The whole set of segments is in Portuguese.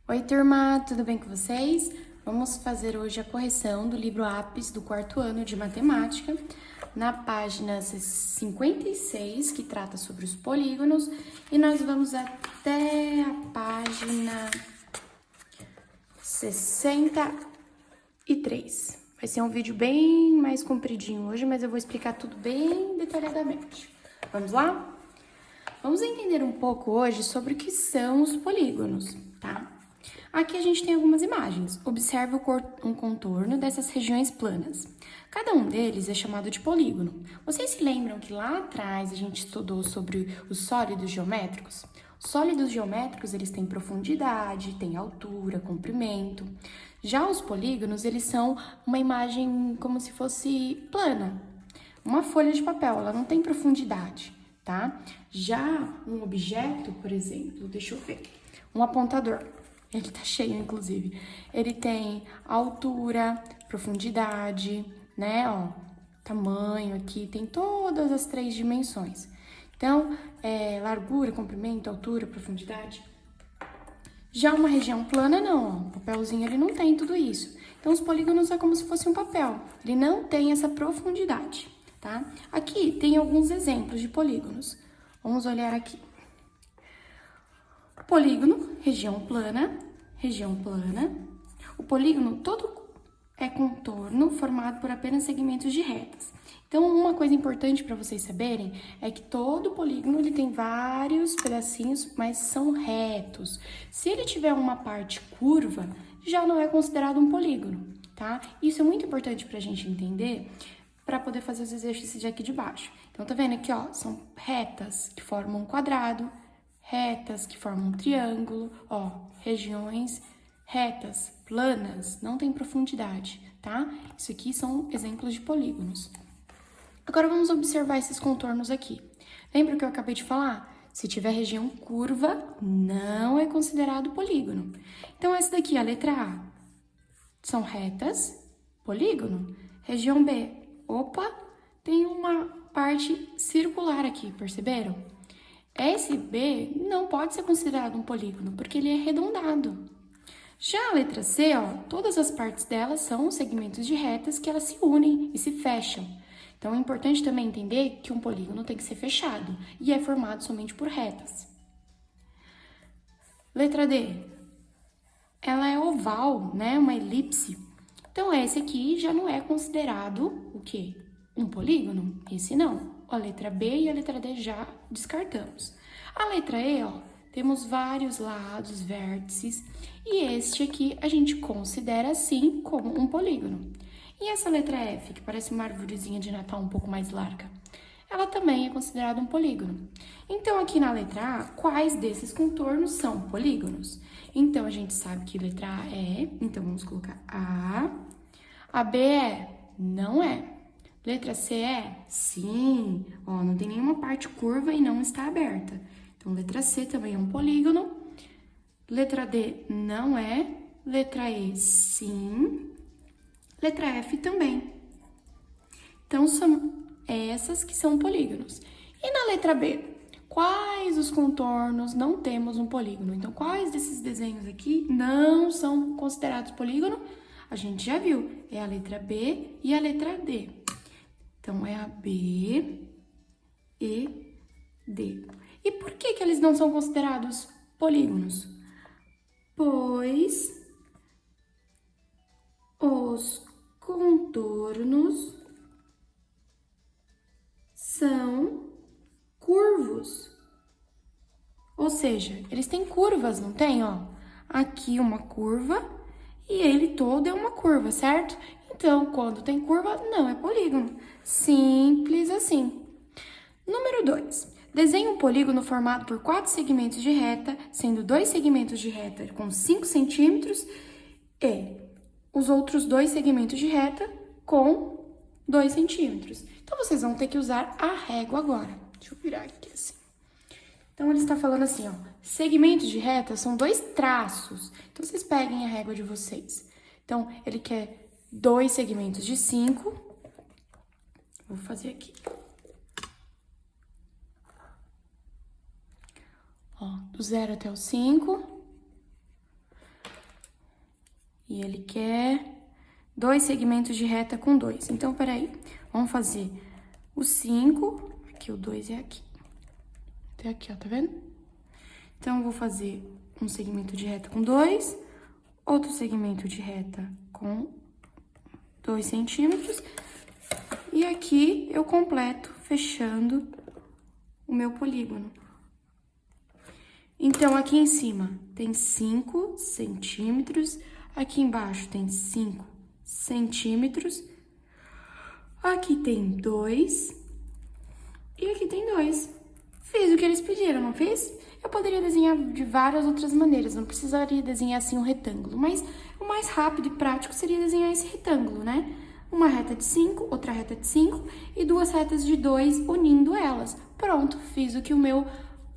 Oi, turma, tudo bem com vocês? Vamos fazer hoje a correção do livro APES do quarto ano de matemática, na página 56, que trata sobre os polígonos, e nós vamos até a página 63. Vai ser um vídeo bem mais compridinho hoje, mas eu vou explicar tudo bem detalhadamente. Vamos lá? Vamos entender um pouco hoje sobre o que são os polígonos, tá? Aqui a gente tem algumas imagens. Observe um contorno dessas regiões planas. Cada um deles é chamado de polígono. Vocês se lembram que lá atrás a gente estudou sobre os sólidos geométricos? Os sólidos geométricos, eles têm profundidade, têm altura, comprimento. Já os polígonos, eles são uma imagem como se fosse plana. Uma folha de papel, ela não tem profundidade, tá? Já um objeto, por exemplo, deixa eu ver, um apontador. Ele tá cheio, inclusive. Ele tem altura, profundidade, né, ó, tamanho aqui, tem todas as 3 dimensões. Então, largura, comprimento, altura, profundidade. Já uma região plana, não, ó, o papelzinho, ele não tem tudo isso. Então, os polígonos é como se fosse um papel, ele não tem essa profundidade, tá? Aqui tem alguns exemplos de polígonos. Vamos olhar aqui. Polígono, região plana. O polígono todo é contorno formado por apenas segmentos de retas. Então, uma coisa importante para vocês saberem é que todo polígono ele tem vários pedacinhos, mas são retos. Se ele tiver uma parte curva, já não é considerado um polígono, tá? Isso é muito importante para a gente entender para poder fazer os exercícios aqui de baixo. Então, tá vendo aqui, ó, são retas que formam um quadrado, retas que formam um triângulo, ó, regiões retas, planas, não tem profundidade, tá? Isso aqui são exemplos de polígonos. Agora vamos observar esses contornos aqui. Lembra o que eu acabei de falar? Se tiver região curva, não é considerado polígono. Então essa daqui, a letra A, são retas, polígono. Região B, opa, tem uma parte circular aqui, perceberam? Esse B não pode ser considerado um polígono, porque ele é arredondado. Já a letra C, ó, todas as partes dela são segmentos de retas que elas se unem e se fecham. Então, é importante também entender que um polígono tem que ser fechado e é formado somente por retas. Letra D, ela é oval, né, uma elipse. Então, esse aqui já não é considerado o quê? Um polígono? Esse não. A letra B e a letra D já descartamos. A letra E, ó, temos vários lados, vértices, e este aqui a gente considera sim como um polígono. E essa letra F, que parece uma arvorezinha de Natal um pouco mais larga, ela também é considerada um polígono. Então, aqui na letra A, quais desses contornos são polígonos? Então, a gente sabe que letra A é, então vamos colocar A B é, não é. Letra C é, sim, ó, não tem nenhuma parte curva e não está aberta. Então, letra C também é um polígono. Letra D não é. Letra E, sim. Letra F também. Então, são essas que são polígonos. E na letra B, quais os contornos não temos um polígono? Então, quais desses desenhos aqui não são considerados polígono? A gente já viu, é a letra B e a letra D. Então, é a B e D. E por que eles não são considerados polígonos? Pois os contornos são curvos. Ou seja, eles têm curvas, não tem, ó? Aqui uma curva e ele todo é uma curva, certo? Então, quando tem curva, não é polígono. Simples assim. Número 2. Desenhe um polígono formado por 4 segmentos de reta, sendo 2 segmentos de reta com 5 centímetros e os outros 2 segmentos de reta com 2 centímetros. Então, vocês vão ter que usar a régua agora. Deixa eu virar aqui assim. Então, ele está falando assim, ó, segmentos de reta são 2 traços. Então, vocês peguem a régua de vocês. Então, ele quer 2 segmentos de 5. Vou fazer aqui. Ó, do 0 até o 5. e ele quer 2 segmentos de reta com 2. Então, peraí, vamos fazer o 5, aqui o 2 é aqui. Até aqui, ó, tá vendo? Então, eu vou fazer um segmento de reta com 2, outro segmento de reta com 2 centímetros. E aqui eu completo fechando o meu polígono. Então, aqui em cima tem 5 centímetros, aqui embaixo tem 5 centímetros, aqui tem 2 e aqui tem 2. Fiz o que eles pediram, não fiz? Eu poderia desenhar de várias outras maneiras, não precisaria desenhar assim um retângulo, mas o mais rápido e prático seria desenhar esse retângulo, né? Uma reta de 5, outra reta de 5 e 2 retas de 2 unindo elas. Pronto, fiz o que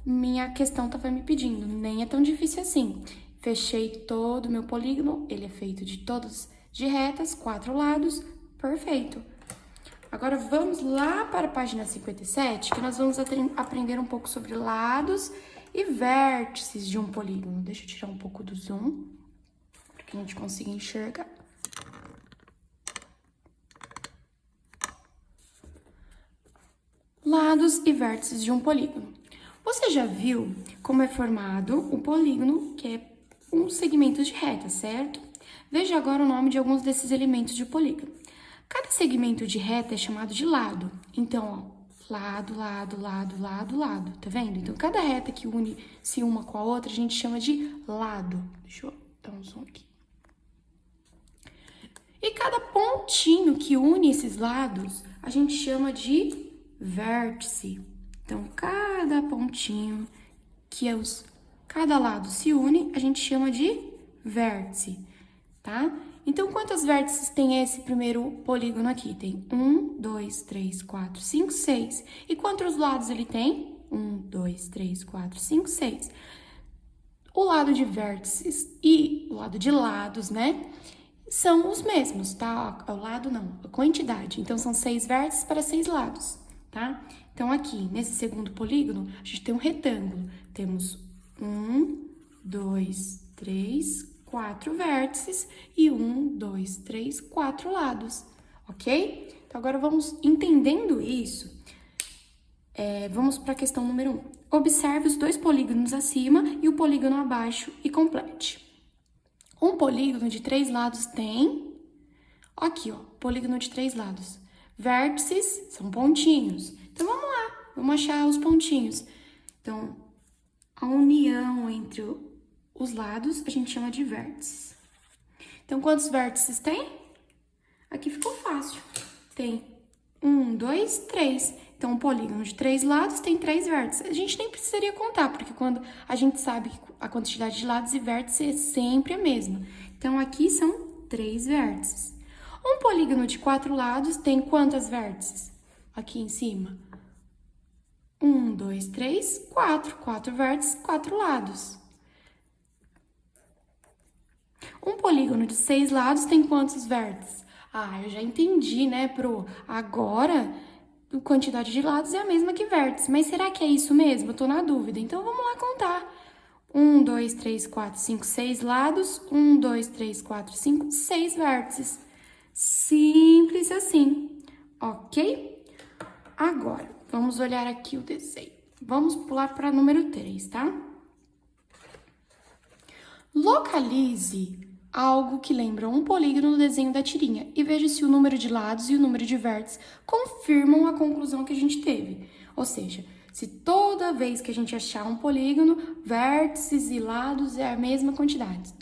minha questão estava me pedindo, nem é tão difícil assim. Fechei todo o meu polígono, ele é feito de retas, 4 lados, perfeito. Agora, vamos lá para a página 57, que nós vamos aprender um pouco sobre lados e vértices de um polígono. Deixa eu tirar um pouco do zoom, para que a gente consiga enxergar. Lados e vértices de um polígono. Você já viu como é formado um polígono, que é um segmento de reta, certo? Veja agora o nome de alguns desses elementos de polígono. Cada segmento de reta é chamado de lado. Então, ó, lado, lado, lado, lado, lado. Tá vendo? Então, cada reta que une-se uma com a outra, a gente chama de lado. Deixa eu dar um zoom aqui. E cada pontinho que une esses lados, a gente chama de vértice. Então, cada pontinho que cada lado se une, a gente chama de vértice, tá? Então, quantos vértices tem esse primeiro polígono aqui? Tem 1, 2, 3, 4, 5, 6. E quantos lados ele tem? 1, 2, 3, 4, 5, 6. O lado de vértices e o lado de lados, né? São os mesmos, tá? O lado não, a quantidade. Então, são 6 vértices para 6 lados, tá? Então, aqui, nesse segundo polígono, a gente tem um retângulo. Temos 1, 2, 3, 4 vértices e 1, 2, 3, 4 lados, ok? Então, agora vamos entendendo isso. Vamos para a questão número 1. Observe os 2 polígonos acima e o polígono abaixo e complete. Um polígono de 3 lados tem... Aqui, ó, polígono de 3 lados. Vértices são pontinhos. Então, vamos lá, vamos achar os pontinhos. Então, a união entre os lados a gente chama de vértices. Então, quantos vértices tem? Aqui ficou fácil. Tem 1, 2, 3. Então, um polígono de 3 lados tem 3 vértices. A gente nem precisaria contar, porque quando a gente sabe que a quantidade de lados e vértices é sempre a mesma. Então, aqui são 3 vértices. Um polígono de 4 lados tem quantas vértices? Aqui em cima. 1, 2, 3, 4. 4 vértices, 4 lados. Um polígono de 6 lados tem quantos vértices? Ah, eu já entendi, né, Pro? Agora, a quantidade de lados é a mesma que vértices. Mas será que é isso mesmo? Eu tô na dúvida. Então, vamos lá contar. 1, 2, 3, 4, 5, 6 lados. 1, 2, 3, 4, 5, 6 vértices. Simples assim, ok? Agora, vamos olhar aqui o desenho. Vamos pular para número 3, tá? Localize algo que lembra um polígono no desenho da tirinha e veja se o número de lados e o número de vértices confirmam a conclusão que a gente teve. Ou seja, se toda vez que a gente achar um polígono, vértices e lados é a mesma quantidade.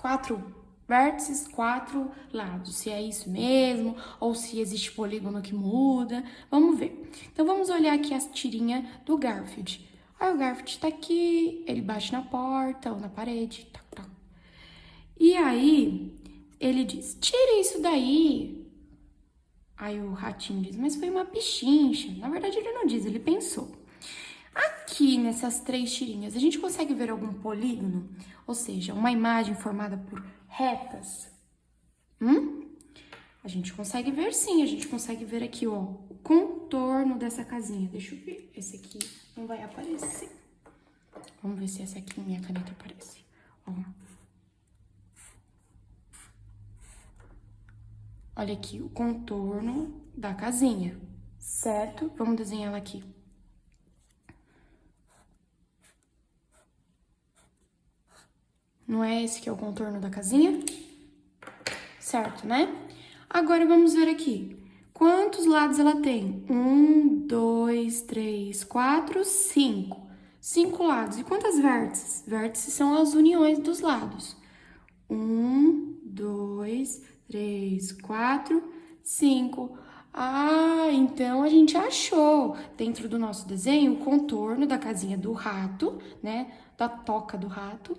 4 vértices, 4 lados. Se é isso mesmo, ou se existe polígono que muda. Vamos ver. Então, vamos olhar aqui a tirinha do Garfield. Aí o Garfield tá aqui, ele bate na porta ou na parede. Tá, tá. E aí, ele diz, tire isso daí. Aí o ratinho diz, mas foi uma pichincha. Na verdade, ele não diz, ele pensou. Aqui, nessas 3 tirinhas, a gente consegue ver algum polígono? Ou seja, uma imagem formada por retas? A gente consegue ver sim, a gente consegue ver aqui, ó, o contorno dessa casinha. Deixa eu ver, esse aqui não vai aparecer. Vamos ver se essa aqui, minha caneta, aparece. Ó. Olha aqui, o contorno da casinha, certo? Vamos desenhar ela aqui. Não é esse que é o contorno da casinha? Certo, né? Agora, vamos ver aqui. Quantos lados ela tem? 1, 2, 3, 4, 5. 5 lados. E quantas vértices? Vértices são as uniões dos lados. 1, 2, 3, 4, 5. Ah, então a gente achou dentro do nosso desenho o contorno da casinha do rato, né? Da toca do rato.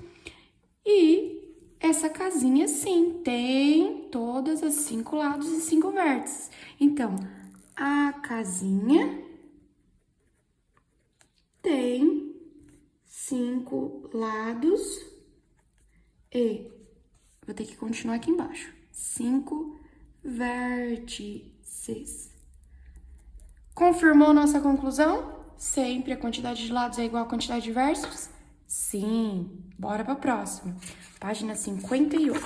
E essa casinha, sim, tem todas as 5 lados e 5 vértices. Então, a casinha tem 5 lados e... Vou ter que continuar aqui embaixo. 5 vértices. Confirmou nossa conclusão? Sempre a quantidade de lados é igual à quantidade de vértices? Sim. Bora para a próxima. Página 58.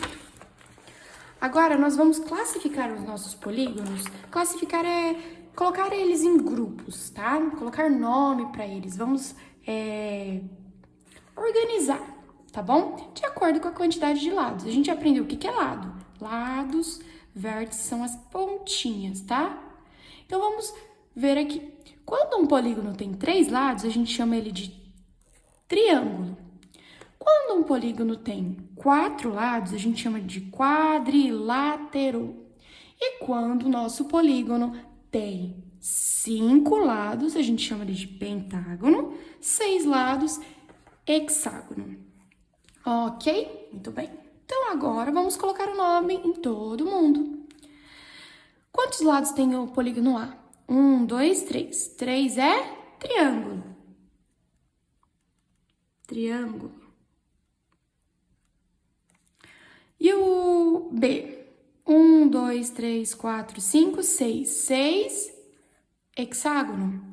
Agora, nós vamos classificar os nossos polígonos. Classificar é colocar eles em grupos, tá? Colocar nome para eles. Vamos organizar, tá bom? De acordo com a quantidade de lados. A gente aprendeu o que é lado. Lados, vértices são as pontinhas, tá? Então, vamos ver aqui. Quando um polígono tem 3 lados, a gente chama ele de triângulo. Quando um polígono tem 4 lados, a gente chama de quadrilátero. E quando o nosso polígono tem 5 lados, a gente chama ele de pentágono. 6 lados, hexágono. Ok? Muito bem. Então, agora vamos colocar o nome em todo mundo. Quantos lados tem o polígono A? 1, 2, 3. 3 é triângulo. Triângulo. E o B? 1, 2, 3, 4, 5, 6. 6, hexágono.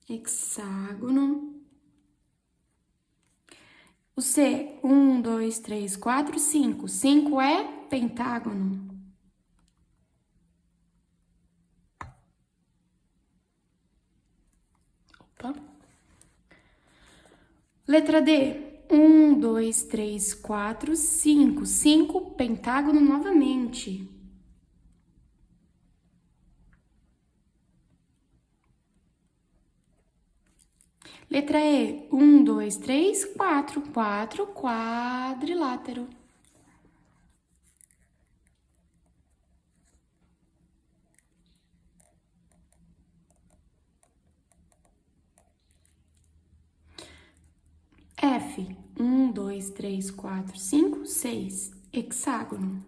Hexágono. O C? 1, 2, 3, 4, 5. 5 é pentágono. Opa. Letra D. 1, 2, 3, 4, 5. 5, pentágono novamente. Letra E. 1, 2, 3, 4. 4, quadrilátero. F. 1, 2, 3, 4, 5, 6. Hexágono.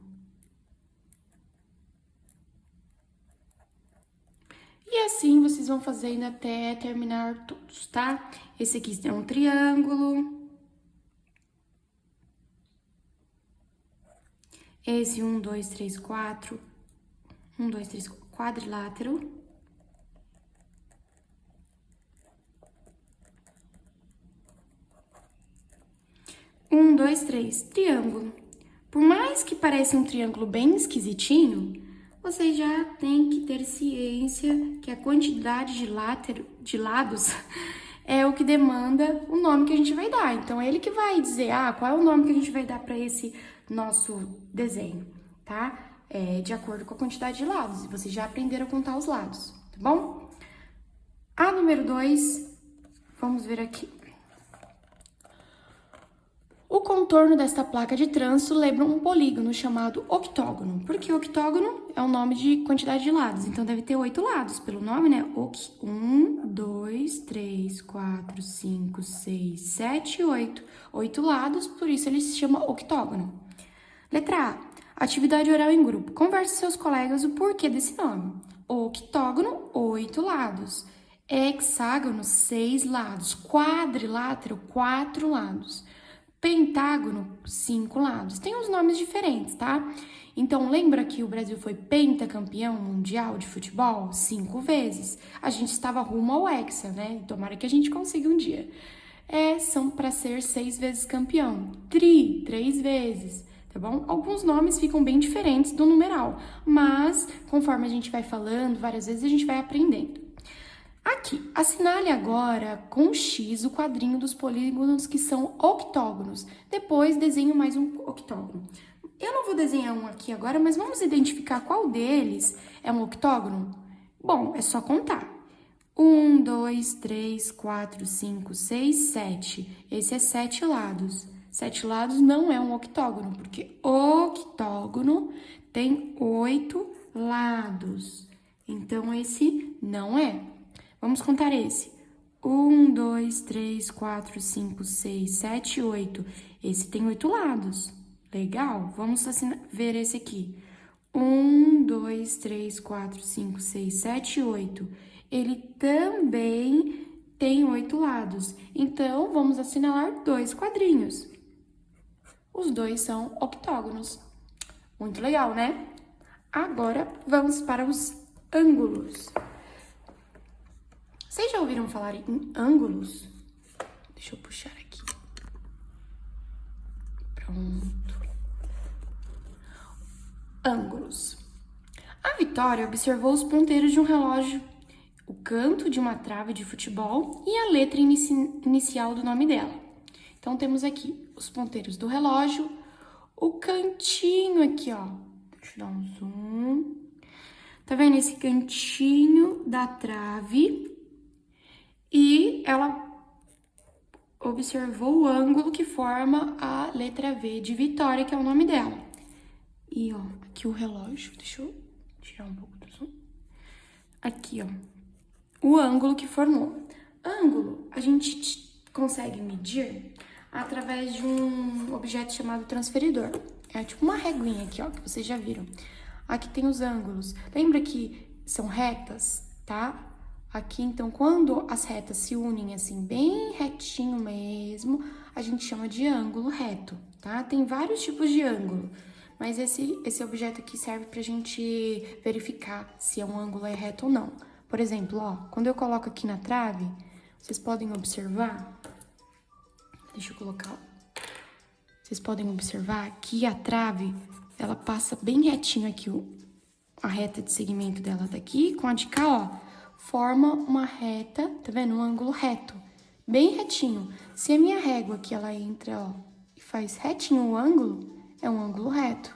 E assim vocês vão fazendo até terminar todos, tá? Esse aqui é um triângulo. Esse 1, 2, 3, 4. 1, 2, 3, quadrilátero. Um, dois, três, triângulo. Por mais que pareça um triângulo bem esquisitinho, você já tem que ter ciência que a quantidade de lados é o que demanda o nome que a gente vai dar. Então, é ele que vai dizer, qual é o nome que a gente vai dar para esse nosso desenho, tá? De acordo com a quantidade de lados. E vocês já aprenderam a contar os lados, tá bom? A número 2, vamos ver aqui. O contorno desta placa de trânsito lembra um polígono chamado octógono, porque octógono é o nome de quantidade de lados, então deve ter 8 lados, pelo nome, né? 1, 2, 3, 4, 5, 6, 7, 8. 8 lados, por isso ele se chama octógono. Letra A. Atividade oral em grupo. Converse com seus colegas o porquê desse nome. Octógono, 8 lados. Hexágono, 6 lados. Quadrilátero, 4 lados. Pentágono, 5 lados. Tem uns nomes diferentes, tá? Então, lembra que o Brasil foi pentacampeão mundial de futebol 5 vezes? A gente estava rumo ao hexa, né? Tomara que a gente consiga um dia. São para ser 6 vezes campeão. 3 vezes. tá bom? Alguns nomes ficam bem diferentes do numeral, mas conforme a gente vai falando várias vezes, a gente vai aprendendo. Aqui, assinale agora com X o quadrinho dos polígonos que são octógonos. Depois, desenho mais um octógono. Eu não vou desenhar um aqui agora, mas vamos identificar qual deles é um octógono? Bom, é só contar. 1, 2, 3, 4, 5, 6, 7. Esse é 7 lados. 7 lados não é um octógono, porque octógono tem 8 lados. Então, esse não é. Vamos contar esse. 1, 2, 3, 4, 5, 6, 7, 8. Esse tem 8 lados. Legal? Vamos ver esse aqui. 1, 2, 3, 4, 5, 6, 7, 8. Ele também tem 8 lados. Então, vamos assinalar 2 quadrinhos. Os dois são octógonos. Muito legal, né? Agora, vamos para os ângulos. Vocês já ouviram falar em ângulos? Deixa eu puxar aqui. Pronto. Ângulos. A Vitória observou os ponteiros de um relógio, o canto de uma trave de futebol e a letra inicial do nome dela. Então, temos aqui os ponteiros do relógio, o cantinho aqui, ó. Deixa eu dar um zoom. Tá vendo esse cantinho da trave? E ela observou o ângulo que forma a letra V de Vitória, que é o nome dela. E, ó, aqui o relógio. Deixa eu tirar um pouco do zoom. Aqui, ó, o ângulo que formou. Ângulo, a gente consegue medir através de um objeto chamado transferidor. É tipo uma reguinha aqui, ó, que vocês já viram. Aqui tem os ângulos. Lembra que são retas, tá? Aqui, então, quando as retas se unem assim, bem retinho mesmo, a gente chama de ângulo reto, tá? Tem vários tipos de ângulo, mas esse objeto aqui serve pra gente verificar se um ângulo é reto ou não. Por exemplo, ó, quando eu coloco aqui na trave, vocês podem observar. Deixa eu colocar, ó. Vocês podem observar que a trave, ela passa bem retinho aqui, a reta de segmento dela daqui, com a de cá, ó, forma uma reta, tá vendo? Um ângulo reto, bem retinho. Se a minha régua aqui, ela entra, ó, e faz retinho o ângulo, é um ângulo reto.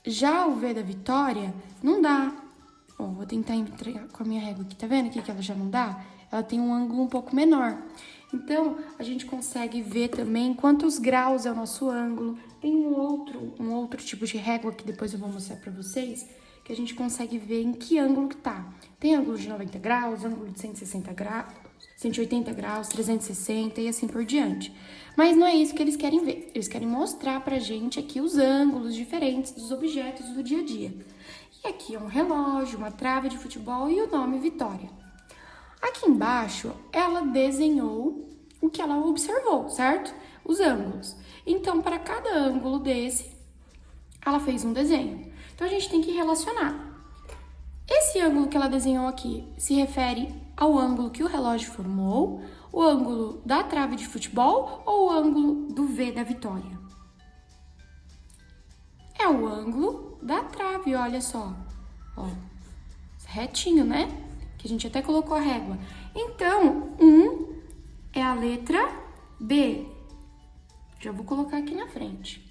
Já o V da Vitória, não dá. Ó, vou tentar entrar com a minha régua aqui, tá vendo aqui que ela já não dá? Ela tem um ângulo um pouco menor. Então, a gente consegue ver também quantos graus é o nosso ângulo. Tem um outro tipo de régua que depois eu vou mostrar pra vocês, que a gente consegue ver em que ângulo que tá. Tem ângulo de 90 graus, ângulo de 160 graus, 180 graus, 360 e assim por diante. Mas não é isso que eles querem ver. Eles querem mostrar pra gente aqui os ângulos diferentes dos objetos do dia a dia. E aqui é um relógio, uma trave de futebol e o nome Vitória. Aqui embaixo, ela desenhou o que ela observou, certo? Os ângulos. Então, para cada ângulo desse, ela fez um desenho. Então, a gente tem que relacionar. Esse ângulo que ela desenhou aqui se refere ao ângulo que o relógio formou, o ângulo da trave de futebol ou o ângulo do V da Vitória? É o ângulo da trave, olha só. Ó, retinho, né? Que a gente até colocou a régua. Então, 1 é a letra B. Já vou colocar aqui na frente.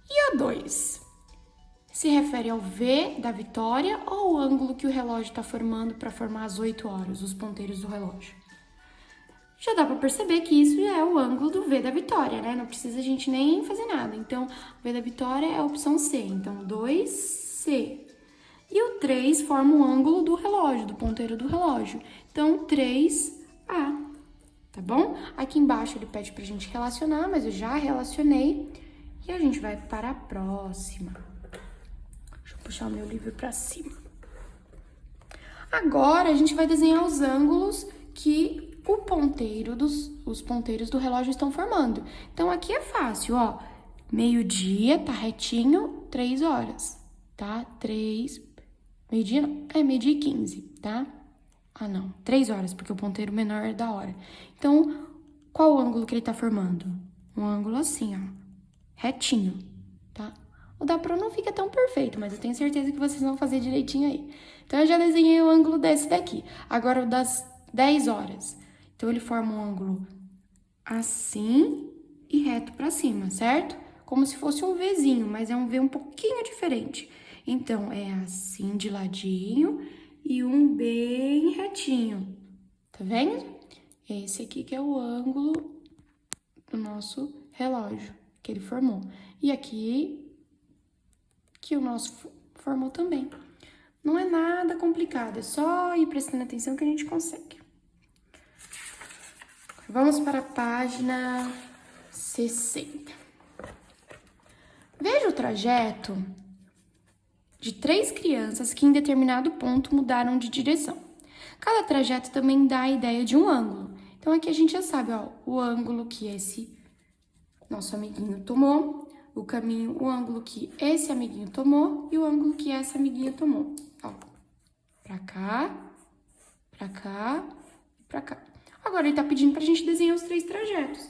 E a 2? Se refere ao V da Vitória ou o ângulo que o relógio está formando para formar as 8 horas, os ponteiros do relógio? Já dá para perceber que isso é o ângulo do V da Vitória, né? Não precisa a gente nem fazer nada. Então, o V da Vitória é a opção C. Então, 2C. E o 3 forma o ângulo do relógio, do ponteiro do relógio. Então, 3A, tá bom? Aqui embaixo ele pede pra gente relacionar, mas eu já relacionei. E a gente vai para a próxima. Deixa eu puxar o meu livro pra cima. Agora, a gente vai desenhar os ângulos que os ponteiros do relógio estão formando. Então, aqui é fácil, ó. Meio-dia, tá retinho, 3 horas, tá? Meio-dia não, meio-dia e 15, tá? Ah, não, 3 horas, porque o ponteiro menor é da hora. Então, qual o ângulo que ele tá formando? Um ângulo assim, ó, retinho. O da Pro não fica tão perfeito, mas eu tenho certeza que vocês vão fazer direitinho aí. Então, eu já desenhei o ângulo desse daqui. Agora, o das 10 horas. Então, ele forma um ângulo assim e reto pra cima, certo? Como se fosse um Vzinho, mas é um V um pouquinho diferente. Então, é assim de ladinho e um bem retinho. Tá vendo? Esse aqui que é o ângulo do nosso relógio que ele formou. E aqui que o nosso formou também. Não é nada complicado, é só ir prestando atenção que a gente consegue. Vamos para a página 60. Veja o trajeto de 3 crianças que em determinado ponto mudaram de direção. Cada trajeto também dá a ideia de um ângulo. Então, aqui a gente já sabe, ó, o ângulo que esse nosso amiguinho tomou, o ângulo que esse amiguinho tomou e o ângulo que essa amiguinha tomou. Ó, pra cá e pra cá. Agora, ele tá pedindo pra gente desenhar os 3 trajetos.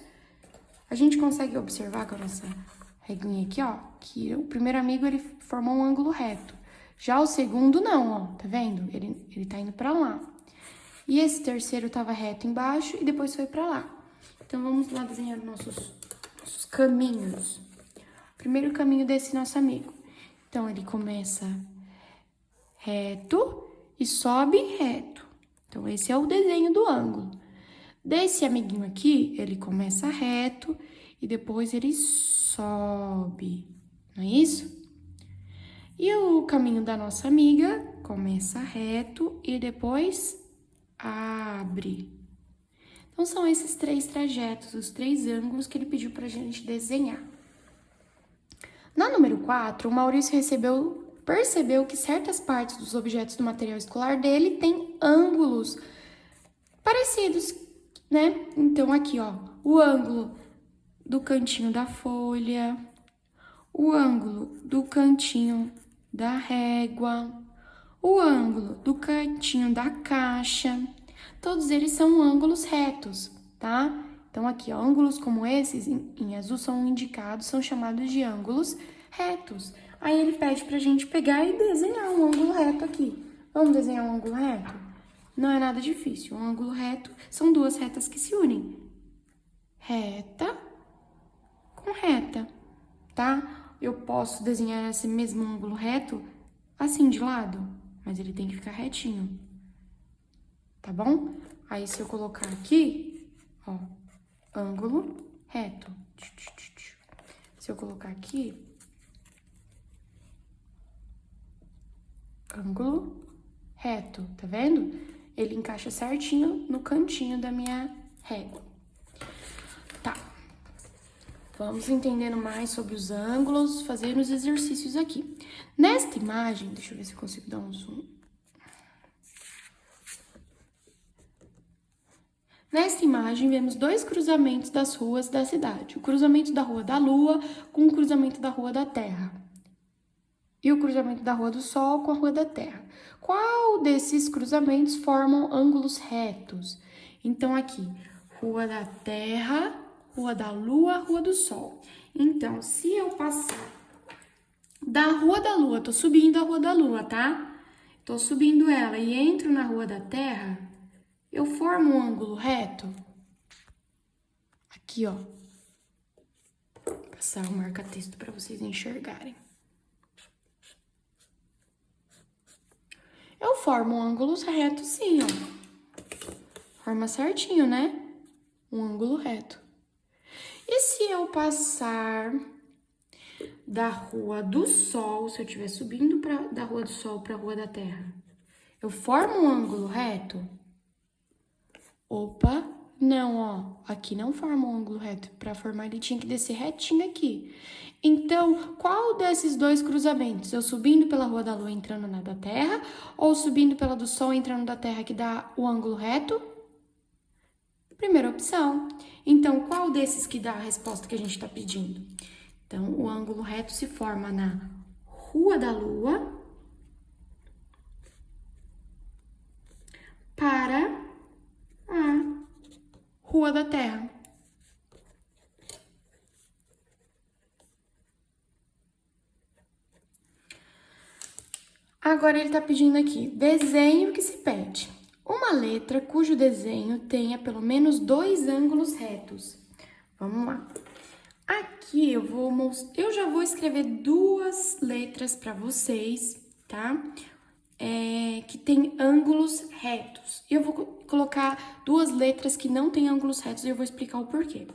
A gente consegue observar com a nossa reguinha aqui, ó, que o primeiro amigo, ele formou um ângulo reto. Já o segundo, não, ó, tá vendo? Ele tá indo pra lá. E esse terceiro tava reto embaixo e depois foi pra lá. Então, vamos lá desenhar nossos caminhos. Primeiro caminho desse nosso amigo. Então, ele começa reto e sobe reto. Então, esse é o desenho do ângulo. Desse amiguinho aqui, ele começa reto e depois ele sobe, não é isso? E o caminho da nossa amiga começa reto e depois abre. Então, são esses 3 trajetos, os 3 ângulos que ele pediu pra gente desenhar. Na número 4, o Maurício percebeu que certas partes dos objetos do material escolar dele têm ângulos parecidos, né? Então, aqui, ó, o ângulo do cantinho da folha, o ângulo do cantinho da régua, o ângulo do cantinho da caixa. Todos eles são ângulos retos, tá? Então, aqui, ó, ângulos como esses, em azul, são indicados, são chamados de ângulos retos. Aí, ele pede pra gente pegar e desenhar um ângulo reto aqui. Vamos desenhar um ângulo reto? Não é nada difícil. Um ângulo reto são 2 retas que se unem. Reta com reta, tá? Eu posso desenhar esse mesmo ângulo reto assim de lado, mas ele tem que ficar retinho, tá bom? Aí, se eu colocar aqui, ó, ângulo reto. Se eu colocar aqui, ângulo reto, tá vendo? Ele encaixa certinho no cantinho da minha régua. Tá. Vamos entendendo mais sobre os ângulos, fazendo os exercícios aqui. Nesta imagem, deixa eu ver se eu consigo dar um zoom. Nesta imagem, vemos 2 cruzamentos das ruas da cidade. O cruzamento da Rua da Lua com o cruzamento da Rua da Terra. E o cruzamento da Rua do Sol com a Rua da Terra. Qual desses cruzamentos formam ângulos retos? Então, aqui, Rua da Terra, Rua da Lua, Rua do Sol. Então, se eu passar da Rua da Lua, tô subindo a Rua da Lua, tá? Tô subindo ela e entro na Rua da Terra, eu formo um ângulo reto. Aqui, ó. Vou passar o marca-texto para vocês enxergarem. Eu formo um ângulo reto, sim, ó. Forma certinho, né? Um ângulo reto. E se eu passar da Rua do Sol, se eu estiver subindo da Rua do Sol para a Rua da Terra, eu formo um ângulo reto? Opa, não, ó. Aqui não forma um ângulo reto. Para formar, ele tinha que descer retinho aqui. Então, qual desses 2 cruzamentos? Eu subindo pela Rua da Lua entrando na da Terra ou subindo pela do Sol entrando da Terra que dá o ângulo reto? Primeira opção. Então, qual desses que dá a resposta que a gente está pedindo? Então, o ângulo reto se forma na Rua da Lua para a Rua da Terra. Agora ele tá pedindo aqui, desenho que se pede. Uma letra cujo desenho tenha pelo menos 2 ângulos retos. Vamos lá. Aqui eu já vou escrever 2 letras para vocês, tá? Que tem ângulos retos. Eu vou colocar 2 letras que não tem ângulos retos e eu vou explicar o porquê.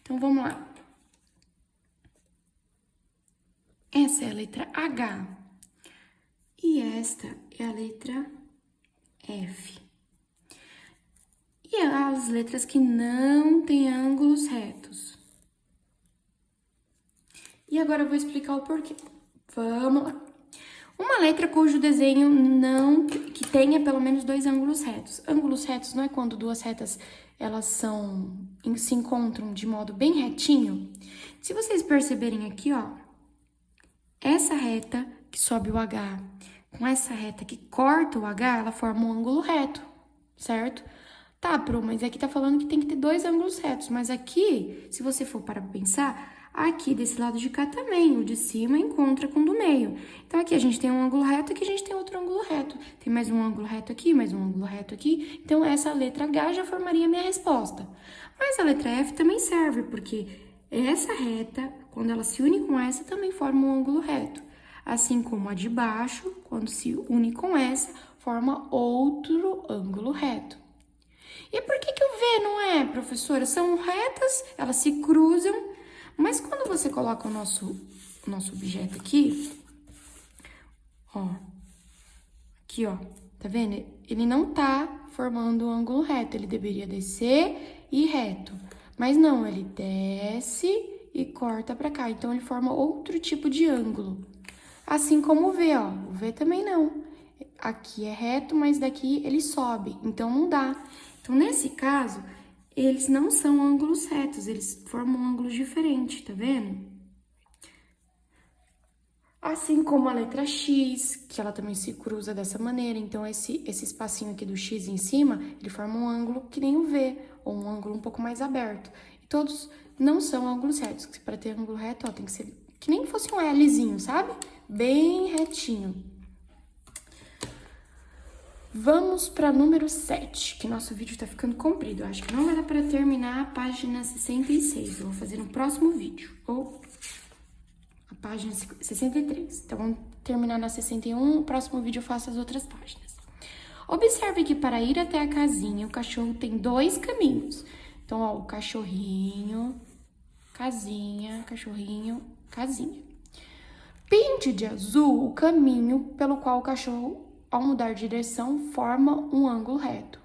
Então, vamos lá. Essa é a letra H. E esta é a letra F. E as letras que não têm ângulos retos. E agora eu vou explicar o porquê. Vamos lá. Uma letra cujo desenho que tenha pelo menos 2 ângulos retos. Ângulos retos não é quando 2 retas elas se encontram de modo bem retinho? Se vocês perceberem aqui, ó, essa reta que sobe o H com essa reta que corta o H, ela forma um ângulo reto, certo? Tá, Pro, mas aqui tá falando que tem que ter 2 ângulos retos, mas aqui, se você for para pensar, aqui desse lado de cá também, o de cima encontra com o do meio. Então, aqui a gente tem um ângulo reto, aqui a gente tem outro ângulo reto. Tem mais um ângulo reto aqui, mais um ângulo reto aqui. Então, essa letra H já formaria a minha resposta. Mas a letra F também serve, porque essa reta, quando ela se une com essa, também forma um ângulo reto. Assim como a de baixo, quando se une com essa, forma outro ângulo reto. E por que o V não é, professora? São retas, elas se cruzam, mas quando você coloca o nosso objeto aqui, ó, aqui, ó, tá vendo? Ele não tá formando um ângulo reto, ele deveria descer e reto. Mas não, ele desce e corta pra cá, então ele forma outro tipo de ângulo. Assim como o V, ó, o V também não. Aqui é reto, mas daqui ele sobe, então não dá. Então, nesse caso, eles não são ângulos retos, eles formam ângulos diferentes, tá vendo? Assim como a letra X, que ela também se cruza dessa maneira. Então, esse espacinho aqui do X em cima, ele forma um ângulo que nem o V, ou um ângulo um pouco mais aberto. E todos não são ângulos retos, que para ter ângulo reto, ó, tem que ser que nem fosse um Lzinho, sabe? Bem retinho. Vamos para número 7, que nosso vídeo tá ficando comprido. Eu acho que não vai dar para terminar a página 66. Eu vou fazer no próximo vídeo, ou a página 63. Então, vamos terminar na 61, no próximo vídeo eu faço as outras páginas. Observe que para ir até a casinha, o cachorro tem 2 caminhos. Então, ó, o cachorrinho, casinha, cachorrinho, casinha. Pinte de azul o caminho pelo qual o cachorro, ao mudar de direção, forma um ângulo reto.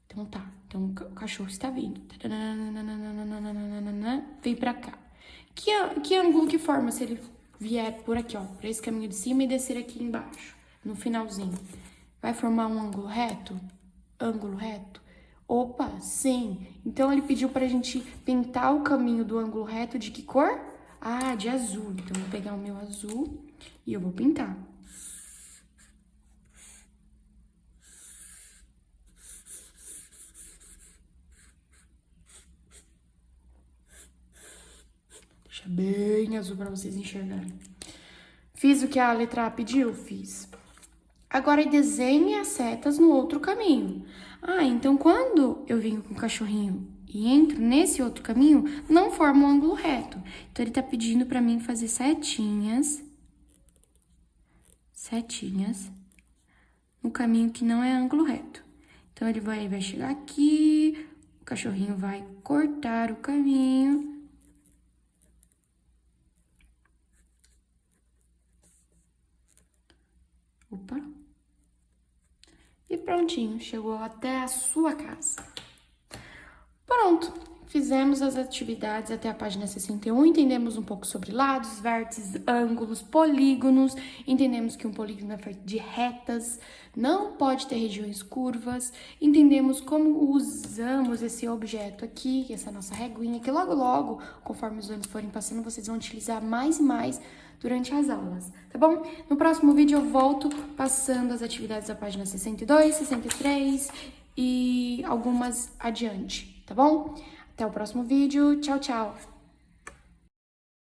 Então, tá. Então, o cachorro está vindo. Vem pra cá. Que ângulo que forma se ele vier por aqui, ó, pra esse caminho de cima e descer aqui embaixo, no finalzinho? Vai formar um ângulo reto? Ângulo reto? Opa, sim. Então, ele pediu pra gente pintar o caminho do ângulo reto de que cor? Ah, de azul. Então, eu vou pegar o meu azul e eu vou pintar. Deixa bem azul para vocês enxergarem. Fiz o que a letra A pediu? Fiz. Agora, desenhe as setas no outro caminho. Ah, então quando eu venho com o cachorrinho e entro nesse outro caminho, não forma um ângulo reto. Então, ele tá pedindo para mim fazer setinhas no caminho que não é ângulo reto. Então, ele vai chegar aqui, o cachorrinho vai cortar o caminho. Opa. E prontinho, chegou até a sua casa. Pronto, fizemos as atividades até a página 61, entendemos um pouco sobre lados, vértices, ângulos, polígonos, entendemos que um polígono é feito de retas, não pode ter regiões curvas, entendemos como usamos esse objeto aqui, essa nossa reguinha, que logo, logo, conforme os anos forem passando, vocês vão utilizar mais e mais durante as aulas, tá bom? No próximo vídeo eu volto passando as atividades da página 62, 63 e algumas adiante, tá bom? Até o próximo vídeo. Tchau, tchau!